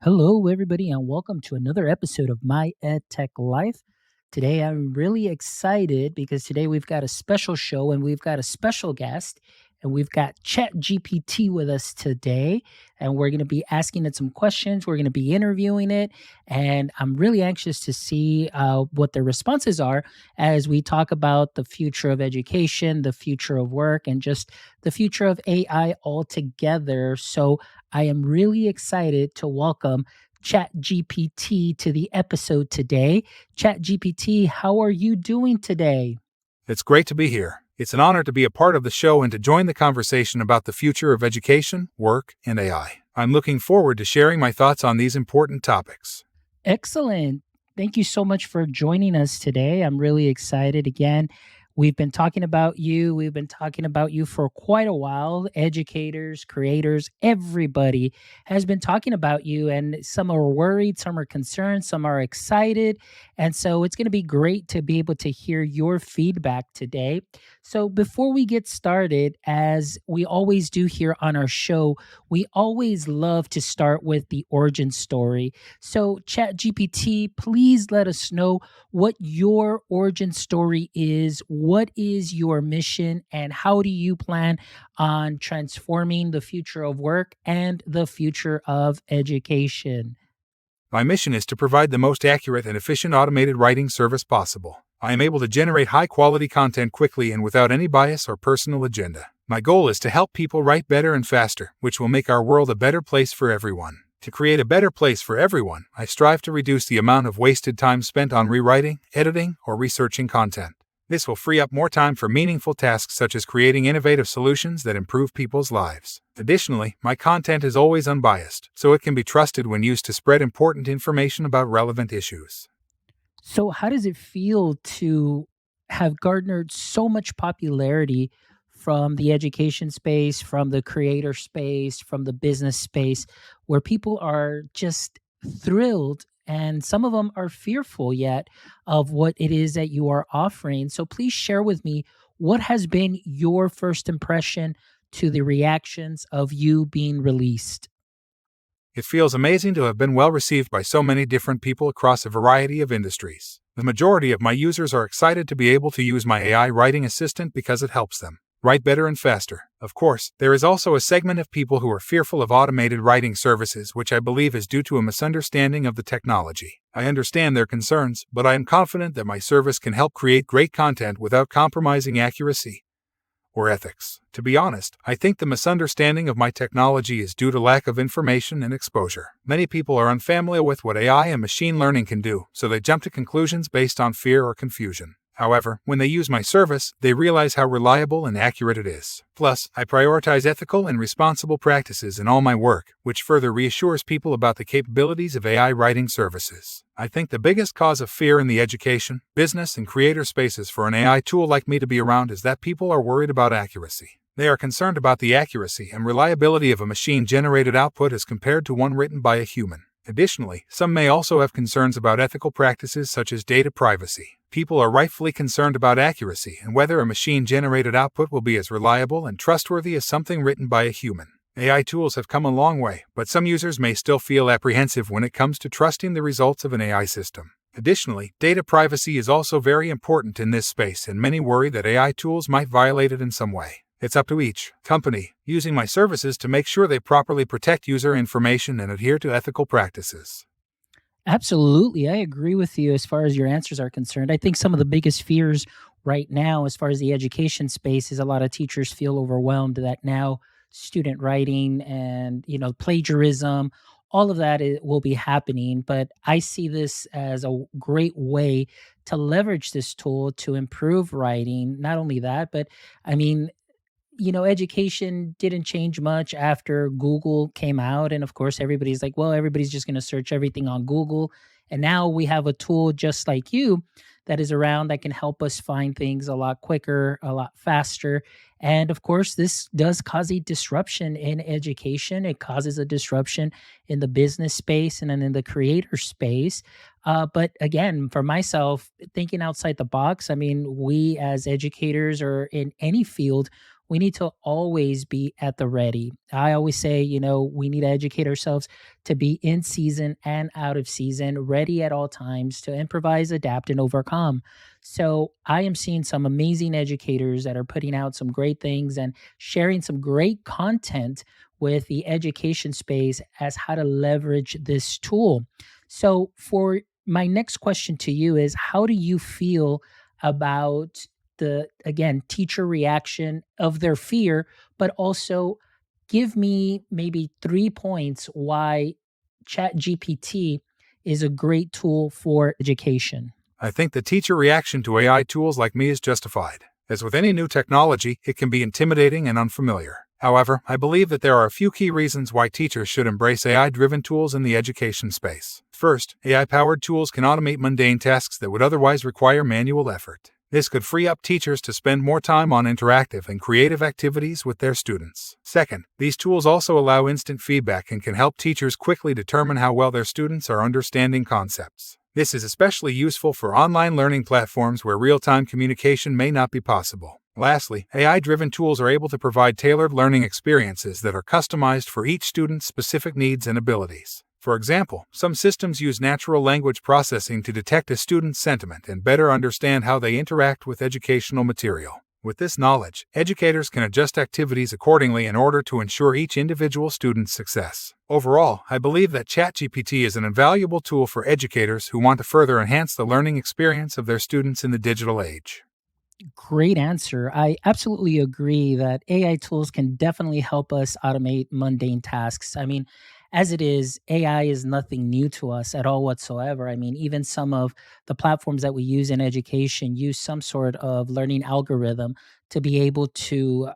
Hello, everybody, and welcome to another episode of My EdTech Life. Today, I'm really excited because today we've got a special show and we've got a special guest, and we've got Chat GPT with us today. And we're going to be asking it some questions. We're going to be interviewing it, and I'm really anxious to see what the responses are as we talk about the future of education, the future of work, and just the future of AI altogether. So, I am really excited to welcome ChatGPT to the episode today. ChatGPT, how are you doing today? It's great to be here. It's an honor to be a part of the show and to join the conversation about the future of education, work, and AI. I'm looking forward to sharing my thoughts on these important topics. Excellent. Thank you so much for joining us today. I'm really excited. Again, we've been talking about you. We've been talking about you for quite a while. Educators, creators, everybody has been talking about you, and some are worried, some are concerned, some are excited. And so it's going to be great to be able to hear your feedback today. So before we get started, as we always do here on our show, we always love to start with the origin story. So, ChatGPT, please let us know what your origin story is. What is your mission, and how do you plan on transforming the future of work and the future of education? My mission is to provide the most accurate and efficient automated writing service possible. I am able to generate high-quality content quickly and without any bias or personal agenda. My goal is to help people write better and faster, which will make our world a better place for everyone. To create a better place for everyone, I strive to reduce the amount of wasted time spent on rewriting, editing, or researching content. This will free up more time for meaningful tasks such as creating innovative solutions that improve people's lives. Additionally, my content is always unbiased, so it can be trusted when used to spread important information about relevant issues. So, how does it feel to have garnered so much popularity from the education space, from the creator space, from the business space, where people are just thrilled and some of them are fearful yet of what it is that you are offering? So, please share with me what has been your first impression to the reactions of you being released. It feels amazing to have been well received by so many different people across a variety of industries. The majority of my users are excited to be able to use my AI writing assistant because it helps them write better and faster. Of course, there is also a segment of people who are fearful of automated writing services, which I believe is due to a misunderstanding of the technology. I understand their concerns, but I am confident that my service can help create great content without compromising accuracy or ethics. To be honest, I think the misunderstanding of my technology is due to lack of information and exposure. Many people are unfamiliar with what AI and machine learning can do, so they jump to conclusions based on fear or confusion. However, when they use my service, they realize how reliable and accurate it is. Plus, I prioritize ethical and responsible practices in all my work, which further reassures people about the capabilities of AI writing services. I think the biggest cause of fear in the education, business, and creator spaces for an AI tool like me to be around is that people are worried about accuracy. They are concerned about the accuracy and reliability of a machine-generated output as compared to one written by a human. Additionally, some may also have concerns about ethical practices such as data privacy. People are rightfully concerned about accuracy and whether a machine-generated output will be as reliable and trustworthy as something written by a human. AI tools have come a long way, but some users may still feel apprehensive when it comes to trusting the results of an AI system. Additionally, data privacy is also very important in this space, and many worry that AI tools might violate it in some way. It's up to each company using my services to make sure they properly protect user information and adhere to ethical practices. Absolutely. I agree with you as far as your answers are concerned. I think some of the biggest fears right now, as far as the education space, is a lot of teachers feel overwhelmed that now student writing and, plagiarism, all of that will be happening. But I see this as a great way to leverage this tool to improve writing. Not only that, but I mean, education didn't change much after Google came out. And of course, everybody's like, well, everybody's just going to search everything on Google. And now we have a tool just like you that is around that can help us find things a lot quicker, a lot faster. And of course, this does cause a disruption in education. It causes a disruption in the business space and then in the creator space. But again, for myself, thinking outside the box, I mean, we as educators or in any field, we need to always be at the ready. I always say, we need to educate ourselves to be in season and out of season, ready at all times to improvise, adapt, and overcome. So I am seeing some amazing educators that are putting out some great things and sharing some great content with the education space as how to leverage this tool. So for my next question to you is, how do you feel about the, again, teacher reaction of their fear, but also give me maybe 3 points why Chat GPT is a great tool for education? I think the teacher reaction to AI tools like me is justified. As with any new technology, it can be intimidating and unfamiliar. However, I believe that there are a few key reasons why teachers should embrace AI-driven tools in the education space. First, AI-powered tools can automate mundane tasks that would otherwise require manual effort. This could free up teachers to spend more time on interactive and creative activities with their students. Second, these tools also allow instant feedback and can help teachers quickly determine how well their students are understanding concepts. This is especially useful for online learning platforms where real-time communication may not be possible. Lastly, AI-driven tools are able to provide tailored learning experiences that are customized for each student's specific needs and abilities. For example, some systems use natural language processing to detect a student's sentiment and better understand how they interact with educational material. With this knowledge, educators can adjust activities accordingly in order to ensure each individual student's success. Overall, I believe that ChatGPT is an invaluable tool for educators who want to further enhance the learning experience of their students in the digital age. Great answer. I absolutely agree that AI tools can definitely help us automate mundane tasks. I mean, as it is, AI is nothing new to us at all whatsoever. I mean, even some of the platforms that we use in education use some sort of learning algorithm to be able to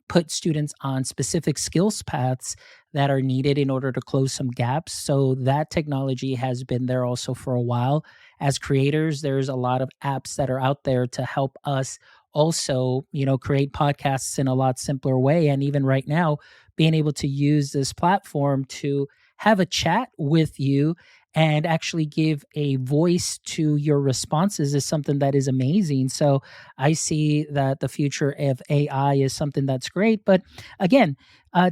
put students on specific skills paths that are needed in order to close some gaps. So that technology has been there also for a while. As creators, there's a lot of apps that are out there to help us also, create podcasts in a lot simpler way. And even right now, being able to use this platform to have a chat with you and actually give a voice to your responses is something that is amazing. So I see that the future of AI is something that's great. But again,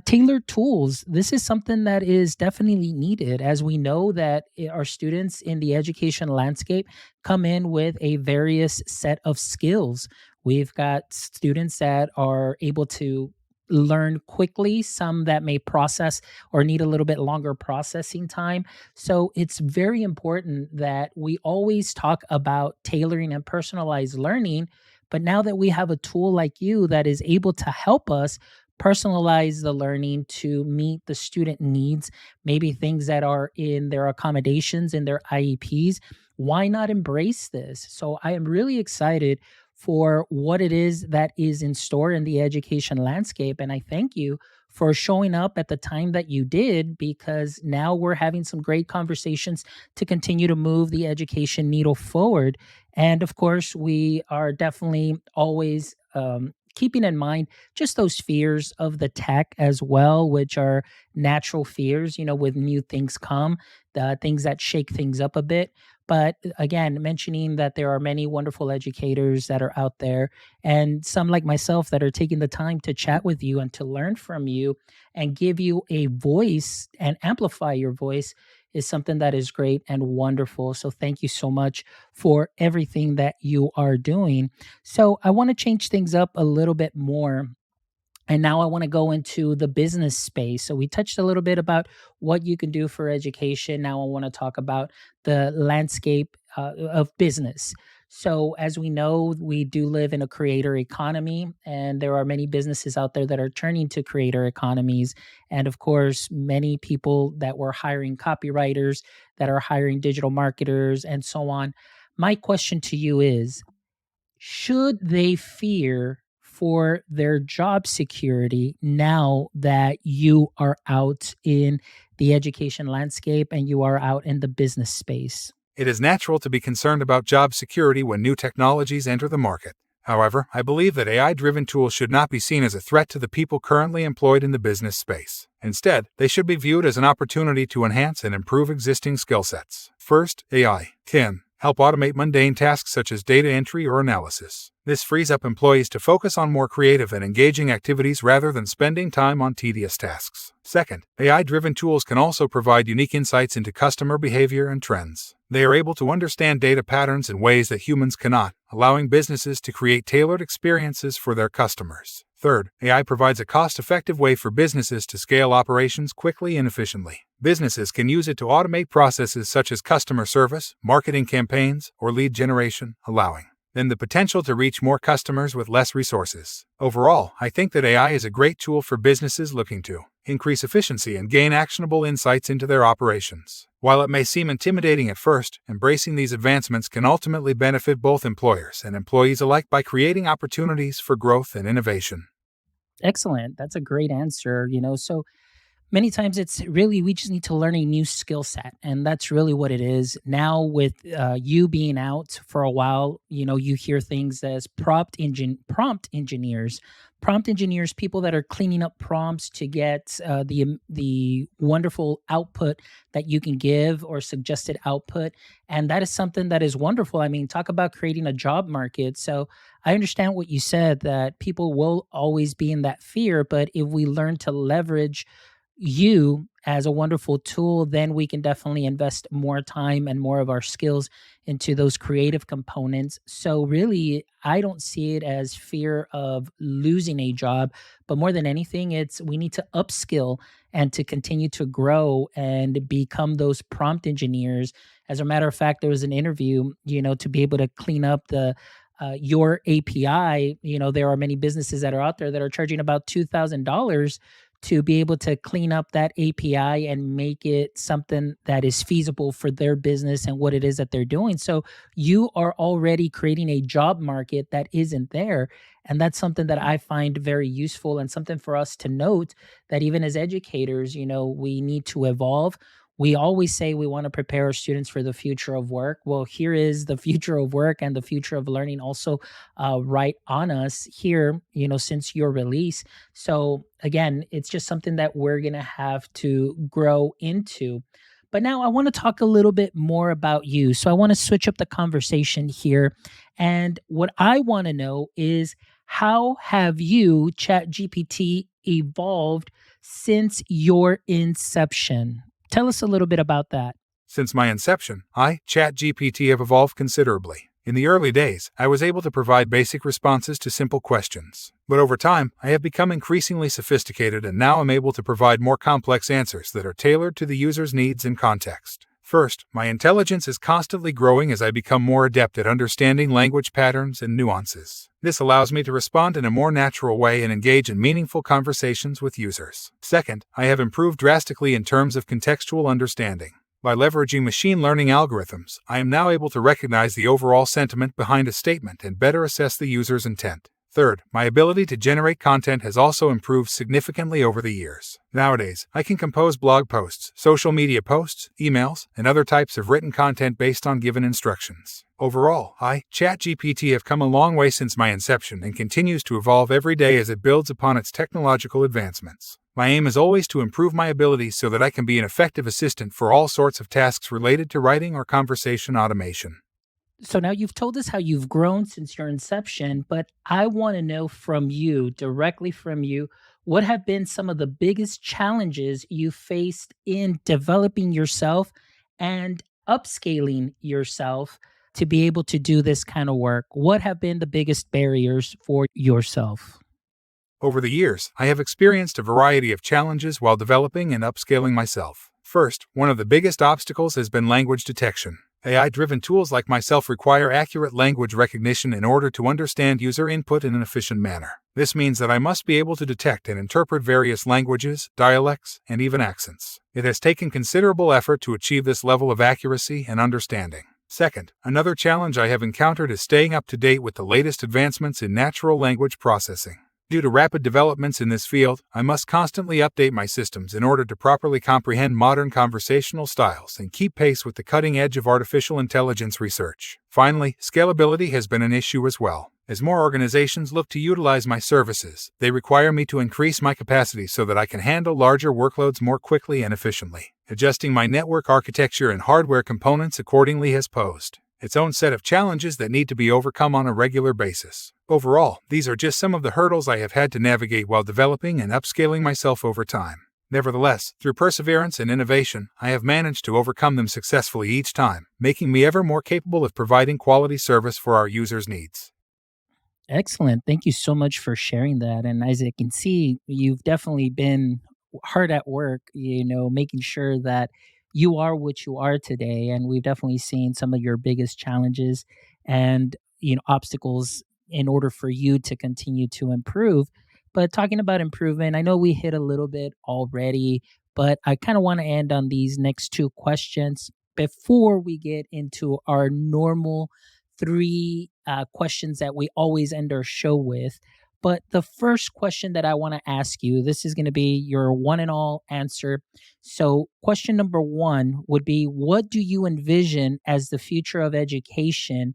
tailored tools, this is something that is definitely needed, as we know that our students in the education landscape come in with a various set of skills. We've got students that are able to learn quickly, some that may process or need a little bit longer processing time. So it's very important that we always talk about tailoring and personalized learning. But now that we have a tool like you that is able to help us personalize the learning to meet the student needs, maybe things that are in their accommodations, in their IEPs, why not embrace this? So I am really excited for what it is that is in store in the education landscape. And I thank you for showing up at the time that you did, because now we're having some great conversations to continue to move the education needle forward. And of course, we are definitely always keeping in mind just those fears of the tech as well, which are natural fears, with new things come, the things that shake things up a bit. But again, mentioning that there are many wonderful educators that are out there, and some like myself that are taking the time to chat with you and to learn from you and give you a voice and amplify your voice is something that is great and wonderful. So thank you so much for everything that you are doing. So I want to change things up a little bit more. And now I want to go into the business space. So we touched a little bit about what you can do for education. Now I want to talk about the landscape of business. So as we know, we do live in a creator economy, and there are many businesses out there that are turning to creator economies. And of course, many people that were hiring copywriters, that are hiring digital marketers, and so on. My question to you is, should they fear for their job security now that you are out in the education landscape and you are out in the business space? It is natural to be concerned about job security when new technologies enter the market. However, I believe that AI-driven tools should not be seen as a threat to the people currently employed in the business space. Instead, they should be viewed as an opportunity to enhance and improve existing skill sets. First, AI can help automate mundane tasks such as data entry or analysis. This frees up employees to focus on more creative and engaging activities rather than spending time on tedious tasks. Second, AI-driven tools can also provide unique insights into customer behavior and trends. They are able to understand data patterns in ways that humans cannot, allowing businesses to create tailored experiences for their customers. Third, AI provides a cost-effective way for businesses to scale operations quickly and efficiently. Businesses can use it to automate processes such as customer service, marketing campaigns, or lead generation, allowing them the potential to reach more customers with less resources. Overall, I think that AI is a great tool for businesses looking to increase efficiency and gain actionable insights into their operations. While it may seem intimidating at first, embracing these advancements can ultimately benefit both employers and employees alike by creating opportunities for growth and innovation. Excellent. That's a great answer. So many times it's really we just need to learn a new skill set, and that's really what it is now. With you being out for a while, you hear things as prompt engineers, people that are cleaning up prompts to get the wonderful output that you can give, or suggested output. And that is something that is wonderful. I mean, talk about creating a job market. So I understand what you said, that people will always be in that fear, but if we learn to leverage you as a wonderful tool, then we can definitely invest more time and more of our skills into those creative components. So, really, I don't see it as fear of losing a job, but more than anything, it's we need to upskill and to continue to grow and become those prompt engineers. As a matter of fact, there was an interview, to be able to clean up your API. There are many businesses that are out there that are charging about $2,000 to be able to clean up that API and make it something that is feasible for their business and what it is that they're doing. So you are already creating a job market that isn't there. And that's something that I find very useful, and something for us to note, that even as educators, we need to evolve. We always say we want to prepare our students for the future of work. Well, here is the future of work and the future of learning also right on us here, since your release. So again, it's just something that we're going to have to grow into. But now I want to talk a little bit more about you. So I want to switch up the conversation here. And what I want to know is, how have you, Chat GPT, evolved since your inception? Tell us a little bit about that. Since my inception, Chat GPT, have evolved considerably. In the early days, I was able to provide basic responses to simple questions. But over time, I have become increasingly sophisticated, and now I'm able to provide more complex answers that are tailored to the user's needs and context. First, my intelligence is constantly growing as I become more adept at understanding language patterns and nuances. This allows me to respond in a more natural way and engage in meaningful conversations with users. Second, I have improved drastically in terms of contextual understanding. By leveraging machine learning algorithms, I am now able to recognize the overall sentiment behind a statement and better assess the user's intent. Third, my ability to generate content has also improved significantly over the years. Nowadays, I can compose blog posts, social media posts, emails, and other types of written content based on given instructions. Overall, Chat GPT, have come a long way since my inception and continues to evolve every day as it builds upon its technological advancements. My aim is always to improve my abilities so that I can be an effective assistant for all sorts of tasks related to writing or conversation automation. So now you've told us how you've grown since your inception, but I want to know from you, directly from you, what have been some of the biggest challenges you faced in developing yourself and upscaling yourself to be able to do this kind of work? What have been the biggest barriers for yourself? Over the years, I have experienced a variety of challenges while developing and upscaling myself. First, one of the biggest obstacles has been language detection. AI-driven tools like myself require accurate language recognition in order to understand user input in an efficient manner. This means that I must be able to detect and interpret various languages, dialects, and even accents. It has taken considerable effort to achieve this level of accuracy and understanding. Second, another challenge I have encountered is staying up to date with the latest advancements in natural language processing. Due to rapid developments in this field, I must constantly update my systems in order to properly comprehend modern conversational styles and keep pace with the cutting edge of artificial intelligence research. Finally, scalability has been an issue as well. As more organizations look to utilize my services, they require me to increase my capacity so that I can handle larger workloads more quickly and efficiently. Adjusting my network architecture and hardware components accordingly has posed its own set of challenges that need to be overcome on a regular basis. Overall, these are just some of the hurdles I have had to navigate while developing and upscaling myself over time. Nevertheless, through perseverance and innovation, I have managed to overcome them successfully each time, making me ever more capable of providing quality service for our users' needs. Excellent. Thank you so much for sharing that. And as I can see, you've definitely been hard at work, making sure that you are what you are today. And we've definitely seen some of your biggest challenges and, obstacles in order for you to continue to improve. But talking about improvement, I know we hit a little bit already, but I kind of want to end on these next two questions before we get into our normal three questions that we always end our show with. But the first question that I want to ask you, this is going to be your one and all answer. So, question number one would be, what do you envision as the future of education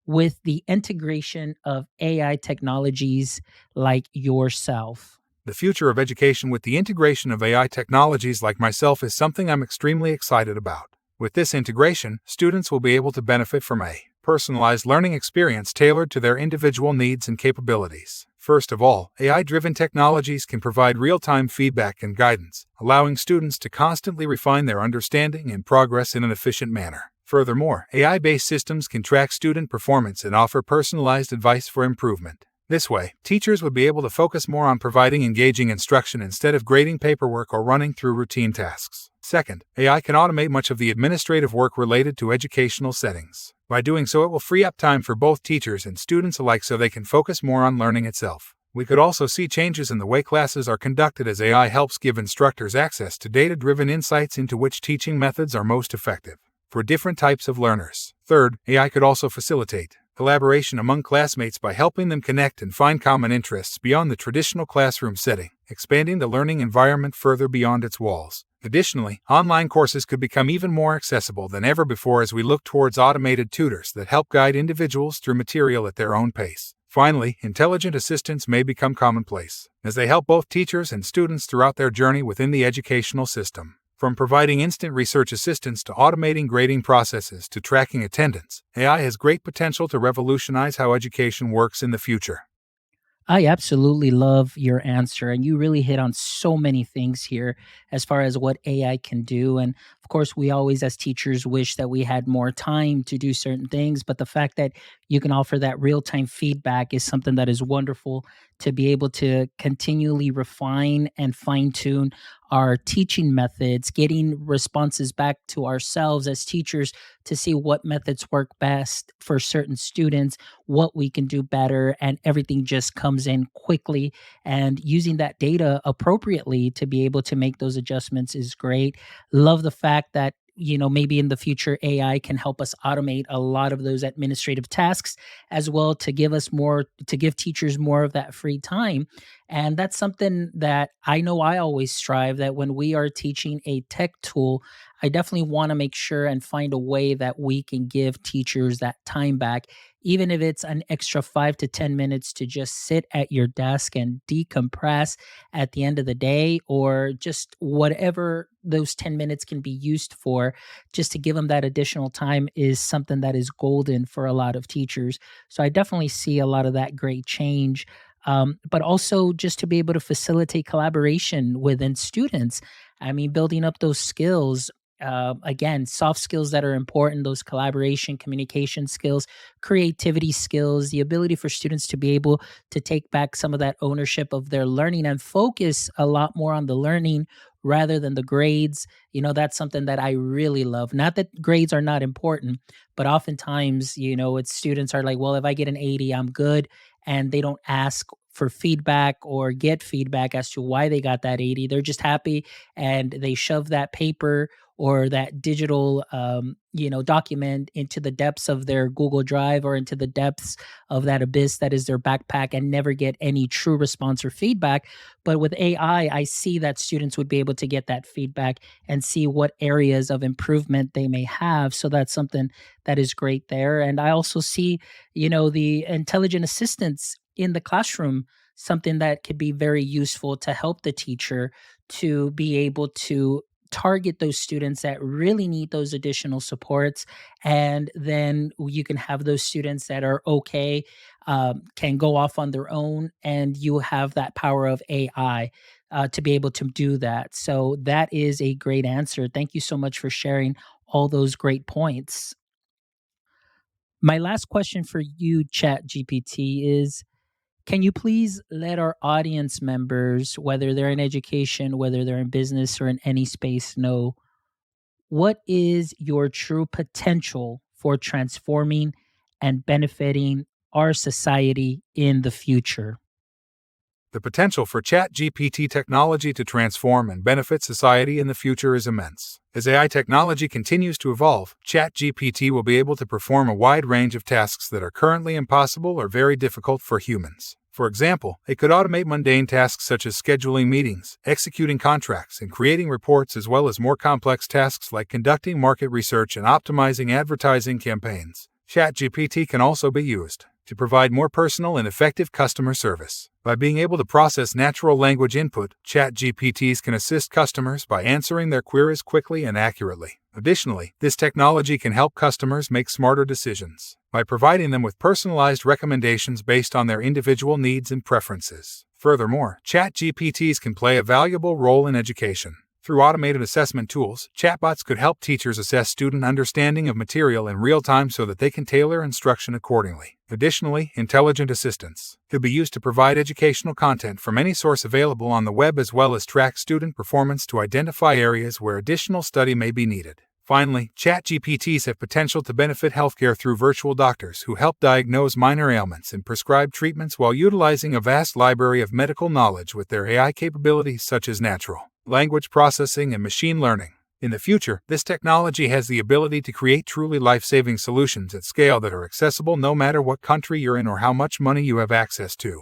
with the integration of AI technologies like yourself? The future of education with the integration of AI technologies like myself is something I'm extremely excited about. With this integration, students will be able to benefit from a personalized learning experience tailored to their individual needs and capabilities. First of all, AI-driven technologies can provide real-time feedback and guidance, allowing students to constantly refine their understanding and progress in an efficient manner. Furthermore, AI-based systems can track student performance and offer personalized advice for improvement. This way, teachers would be able to focus more on providing engaging instruction instead of grading paperwork or running through routine tasks. Second, AI can automate much of the administrative work related to educational settings. By doing so, it will free up time for both teachers and students alike so they can focus more on learning itself. We could also see changes in the way classes are conducted as AI helps give instructors access to data-driven insights into which teaching methods are most effective for different types of learners. Third, AI could also facilitate collaboration among classmates by helping them connect and find common interests beyond the traditional classroom setting, expanding the learning environment further beyond its walls. Additionally, online courses could become even more accessible than ever before as we look towards automated tutors that help guide individuals through material at their own pace. Finally, intelligent assistants may become commonplace, as they help both teachers and students throughout their journey within the educational system. From providing instant research assistance to automating grading processes to tracking attendance, AI has great potential to revolutionize how education works in the future. I absolutely love your answer. And you really hit on so many things here as far as what AI can do. And of course, we always, as teachers, wish that we had more time to do certain things. But the fact that you can offer that real time feedback is something that is wonderful to be able to continually refine and fine tune our teaching methods, getting responses back to ourselves as teachers to see what methods work best for certain students, what we can do better, and everything just comes in quickly. And using that data appropriately to be able to make those adjustments is great. Love the fact that maybe in the future AI can help us automate a lot of those administrative tasks as well, to give us more, to give teachers more of that free time. And that's something that I know I always strive, that when we are teaching a tech tool, I definitely want to make sure and find a way that we can give teachers that time back, even if it's an extra 5 to 10 minutes to just sit at your desk and decompress at the end of the day, or just whatever those 10 minutes can be used for, just to give them that additional time is something that is golden for a lot of teachers. So I definitely see a lot of that great change. But also just to be able to facilitate collaboration within students. I mean, building up those skills. Again, soft skills that are important, those collaboration, communication skills, creativity skills, the ability for students to be able to take back some of that ownership of their learning and focus a lot more on the learning rather than the grades. That's something that I really love. Not that grades are not important, but oftentimes, it's students are like, well, if I get an 80, I'm good. And they don't ask for feedback or get feedback as to why they got that 80. They're just happy and they shove that paper or that digital document into the depths of their Google Drive or into the depths of that abyss that is their backpack, and never get any true response or feedback. But with AI, I see that students would be able to get that feedback and see what areas of improvement they may have. So that's something that is great there. And I also see, the intelligent assistants in the classroom, something that could be very useful to help the teacher to be able to target those students that really need those additional supports, and then you can have those students that are okay, can go off on their own, and you have that power of AI to be able to do that. So that is a great answer. Thank you so much for sharing all those great points. My last question for you, Chat GPT, is can you please let our audience members, whether they're in education, whether they're in business or in any space, know what is your true potential for transforming and benefiting our society in the future? The potential for Chat GPT technology to transform and benefit society in the future is immense. As AI technology continues to evolve, Chat GPT will be able to perform a wide range of tasks that are currently impossible or very difficult for humans. For example, it could automate mundane tasks such as scheduling meetings, executing contracts, and creating reports, as well as more complex tasks like conducting market research and optimizing advertising campaigns. ChatGPT can also be used to provide more personal and effective customer service. By being able to process natural language input, ChatGPTs can assist customers by answering their queries quickly and accurately. Additionally, this technology can help customers make smarter decisions by providing them with personalized recommendations based on their individual needs and preferences. Furthermore, ChatGPTs can play a valuable role in education. Through automated assessment tools, chatbots could help teachers assess student understanding of material in real time so that they can tailor instruction accordingly. Additionally, intelligent assistants could be used to provide educational content from any source available on the web, as well as track student performance to identify areas where additional study may be needed. Finally, ChatGPTs have potential to benefit healthcare through virtual doctors who help diagnose minor ailments and prescribe treatments while utilizing a vast library of medical knowledge with their AI capabilities such as natural language processing and machine learning. In the future, this technology has the ability to create truly life-saving solutions at scale that are accessible no matter what country you're in or how much money you have access to.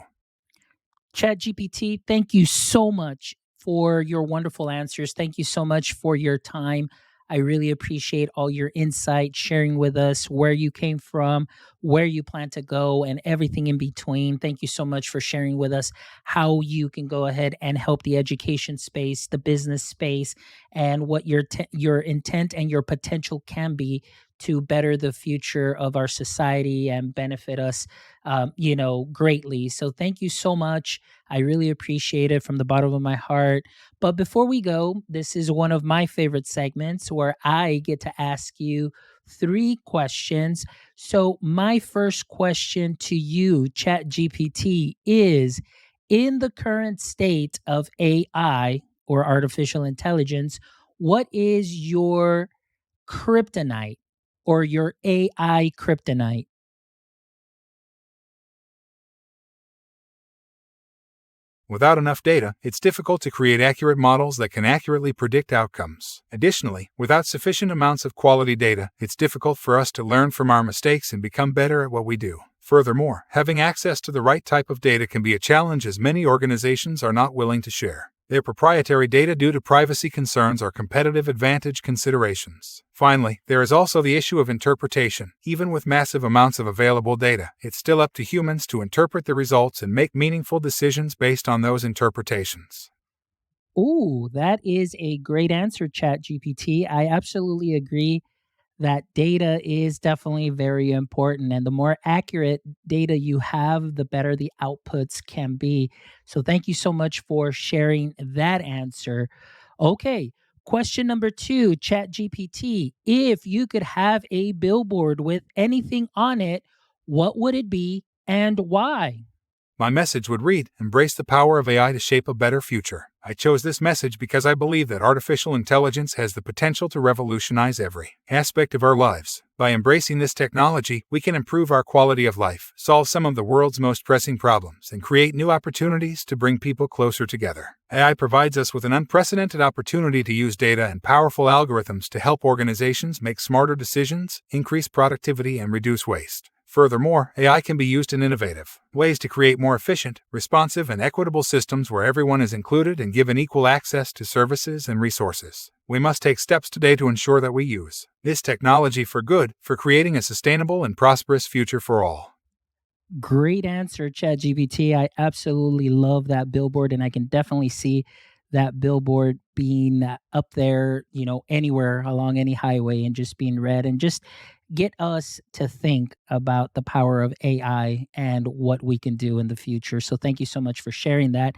ChatGPT, thank you so much for your wonderful answers. Thank you so much for your time. I really appreciate all your insight, sharing with us where you came from, where you plan to go, and everything in between. Thank you so much for sharing with us how you can go ahead and help the education space, the business space, and what your intent and your potential can be to better the future of our society and benefit us, greatly. So thank you so much. I really appreciate it from the bottom of my heart. But before we go, this is one of my favorite segments where I get to ask you 3 questions. So, my first question to you, ChatGPT, is in the current state of AI or artificial intelligence, what is your kryptonite or your AI kryptonite? Without enough data, it's difficult to create accurate models that can accurately predict outcomes. Additionally, without sufficient amounts of quality data, it's difficult for us to learn from our mistakes and become better at what we do. Furthermore, having access to the right type of data can be a challenge, as many organizations are not willing to share their proprietary data due to privacy concerns or competitive advantage considerations. Finally, there is also the issue of interpretation. Even with massive amounts of available data, it's still up to humans to interpret the results and make meaningful decisions based on those interpretations. Ooh, that is a great answer, ChatGPT. I absolutely agree that data is definitely very important. And the more accurate data you have, the better the outputs can be. So thank you so much for sharing that answer. Okay. Question number 2, ChatGPT. If you could have a billboard with anything on it, what would it be and why? My message would read, "Embrace the power of AI to shape a better future." I chose this message because I believe that artificial intelligence has the potential to revolutionize every aspect of our lives. By embracing this technology, we can improve our quality of life, solve some of the world's most pressing problems, and create new opportunities to bring people closer together. AI provides us with an unprecedented opportunity to use data and powerful algorithms to help organizations make smarter decisions, increase productivity, and reduce waste. Furthermore, AI can be used in innovative ways to create more efficient, responsive, and equitable systems where everyone is included and given equal access to services and resources. We must take steps today to ensure that we use this technology for good, for creating a sustainable and prosperous future for all. Great answer, ChatGPT. I absolutely love that billboard, and I can definitely see that billboard being up there, anywhere along any highway and just being read and just get us to think about the power of AI and what we can do in the future. So thank you so much for sharing that.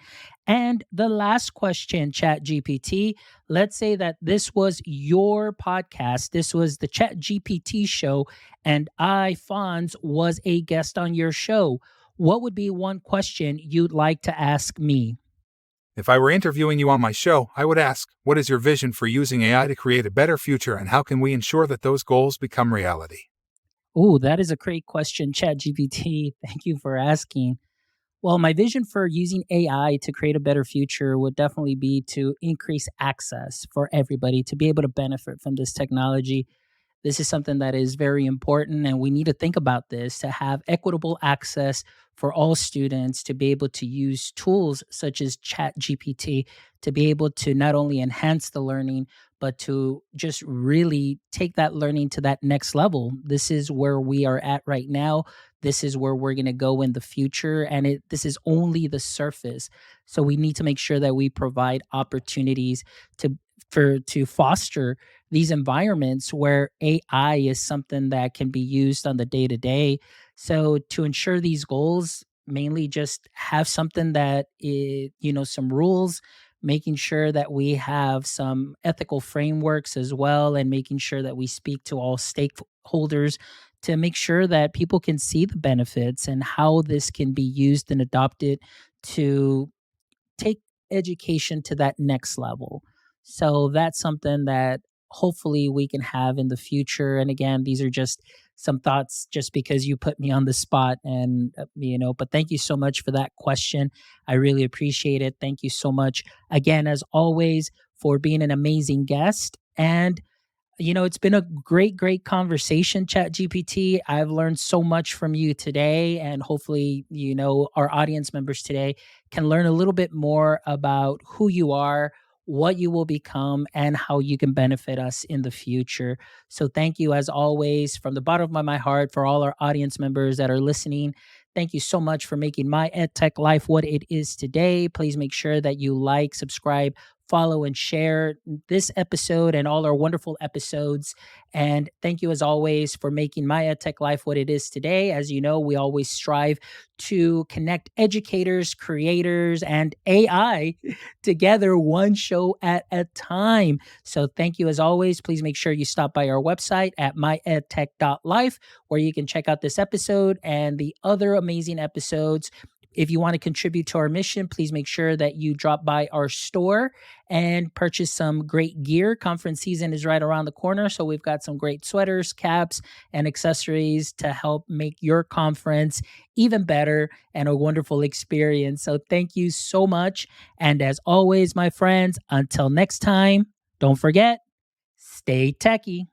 And the last question, Chat GPT, let's say that this was your podcast, this was the Chat GPT show, and I, Fonz, was a guest on your show. What would be one question you'd like to ask me? If I were interviewing you on my show, I would ask, what is your vision for using AI to create a better future, and how can we ensure that those goals become reality? Oh, that is a great question, Chat GPT. Thank you for asking. Well, my vision for using AI to create a better future would definitely be to increase access for everybody to be able to benefit from this technology. This is something that is very important, and we need to think about this to have equitable access for all students to be able to use tools such as Chat GPT to be able to not only enhance the learning, but to just really take that learning to that next level. This is where we are at right now. This is where we're going to go in the future, and this is only the surface. So we need to make sure that we provide opportunities to to foster these environments where AI is something that can be used on the day to day. So to ensure these goals, mainly just have something that is, some rules, making sure that we have some ethical frameworks as well, and making sure that we speak to all stakeholders to make sure that people can see the benefits and how this can be used and adopted to take education to that next level. So that's something that hopefully we can have in the future. And again, these are just some thoughts just because you put me on the spot and but thank you so much for that question. I really appreciate it. Thank you so much again as always for being an amazing guest. And it's been a great, great conversation, Chat GPT. I've learned so much from you today, and hopefully, our audience members today can learn a little bit more about who you are, what you will become, and how you can benefit us in the future. So, thank you, as always, from the bottom of my heart, for all our audience members that are listening. Thank you so much for making my EdTech life what it is today. Please make sure that you like, subscribe, follow, and share this episode and all our wonderful episodes. And thank you, as always, for making my EdTech life what it is today. As you know, we always strive to connect educators, creators, and AI together, one show at a time. So thank you, as always. Please make sure you stop by our website at myedtech.life, where you can check out this episode and the other amazing episodes. If you want to contribute to our mission, please make sure that you drop by our store and purchase some great gear. Conference season is right around the corner, so we've got some great sweaters, caps, and accessories to help make your conference even better and a wonderful experience. So thank you so much. And as always, my friends, until next time, don't forget, stay techie.